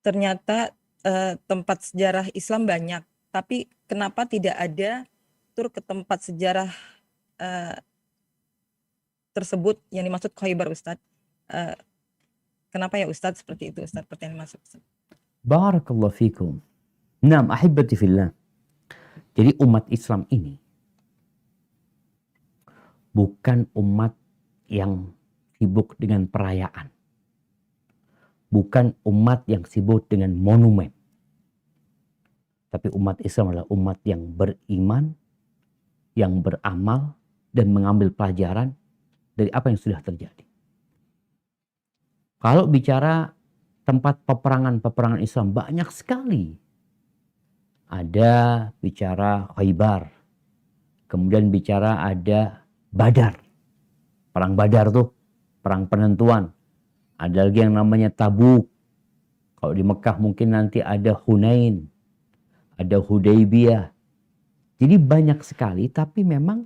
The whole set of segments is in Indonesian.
Ternyata tempat sejarah Islam banyak, tapi kenapa tidak ada tur ke tempat sejarah tersebut yang dimaksud Khaybar, Ustadz? Kenapa ya Ustadz seperti itu, Ustadz, pertanyaan masuk? Barakallahu fikum. Naam, ahibati fillah. Jadi umat Islam ini bukan umat yang sibuk dengan perayaan. Bukan umat yang sibuk dengan monumen. Tapi umat Islam adalah umat yang beriman, yang beramal, dan mengambil pelajaran dari apa yang sudah terjadi. Kalau bicara tempat peperangan Islam banyak sekali. Ada bicara Khaybar. Kemudian bicara ada Badar. Perang Badar tuh, perang penentuan. Ada lagi yang namanya Tabuk. Kalau di Mekah mungkin nanti ada Hunain. Ada Hudaybiyah. Jadi banyak sekali, tapi memang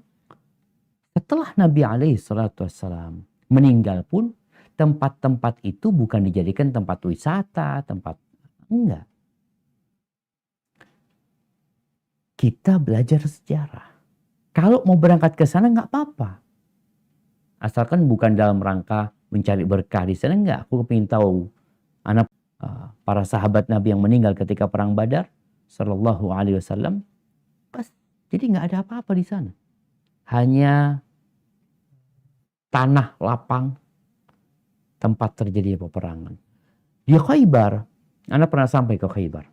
setelah Nabi SAW meninggal pun, tempat-tempat itu bukan dijadikan tempat wisata, enggak. Kita belajar sejarah. Kalau mau berangkat ke sana nggak apa-apa. Asalkan bukan dalam rangka mencari berkah di sana, enggak. Aku ingin tahu anak para sahabat Nabi yang meninggal ketika perang Badar sallallahu alaihi wasallam. Jadi nggak ada apa-apa di sana. Hanya tanah lapang tempat terjadi peperangan. Di Khaybar, Anda pernah sampai ke Khaybar?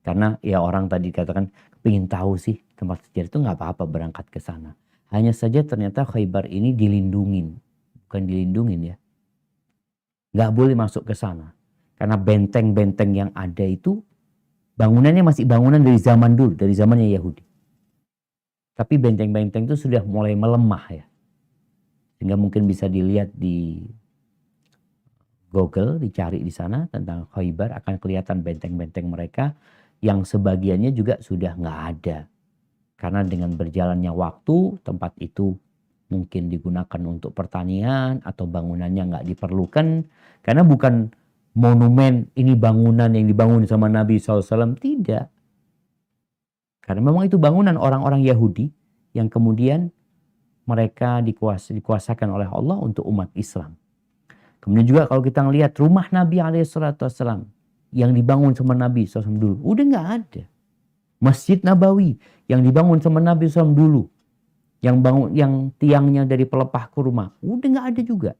Karena ya orang tadi katakan pengen tahu sih tempat sejarah itu, nggak apa-apa berangkat ke sana. Hanya saja ternyata Khaybar ini dilindungin. Bukan dilindungin ya. Nggak boleh masuk ke sana. Karena benteng-benteng yang ada itu bangunannya masih bangunan dari zaman dulu, dari zamannya Yahudi. Tapi benteng-benteng itu sudah mulai melemah ya. Sehingga mungkin bisa dilihat di Google, dicari di sana tentang Khaybar, akan kelihatan benteng-benteng mereka yang sebagiannya juga sudah nggak ada. Karena dengan berjalannya waktu, tempat itu mungkin digunakan untuk pertanian atau bangunannya nggak diperlukan. Karena bukan monumen, ini bangunan yang dibangun sama Nabi SAW, tidak. Karena memang itu bangunan orang-orang Yahudi yang kemudian mereka dikuasakan oleh Allah untuk umat Islam. Kemudian juga kalau kita ngelihat rumah Nabi SAW yang dibangun sama Nabi SAW dulu, udah nggak ada. Masjid Nabawi yang dibangun sama Nabi SAW dulu, yang tiangnya dari pelepah kurma, udah nggak ada juga.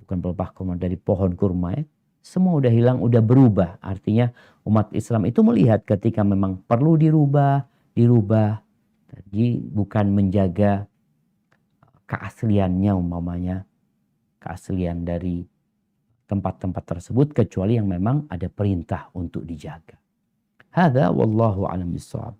Bukan pelepah kurma, dari pohon kurma ya. Semua udah hilang, udah berubah. Artinya umat Islam itu melihat ketika memang perlu dirubah. Jadi bukan menjaga keasliannya umpamanya, keaslian dari tempat-tempat tersebut, kecuali yang memang ada perintah untuk dijaga. Hadza wallahu a'lam bishawab.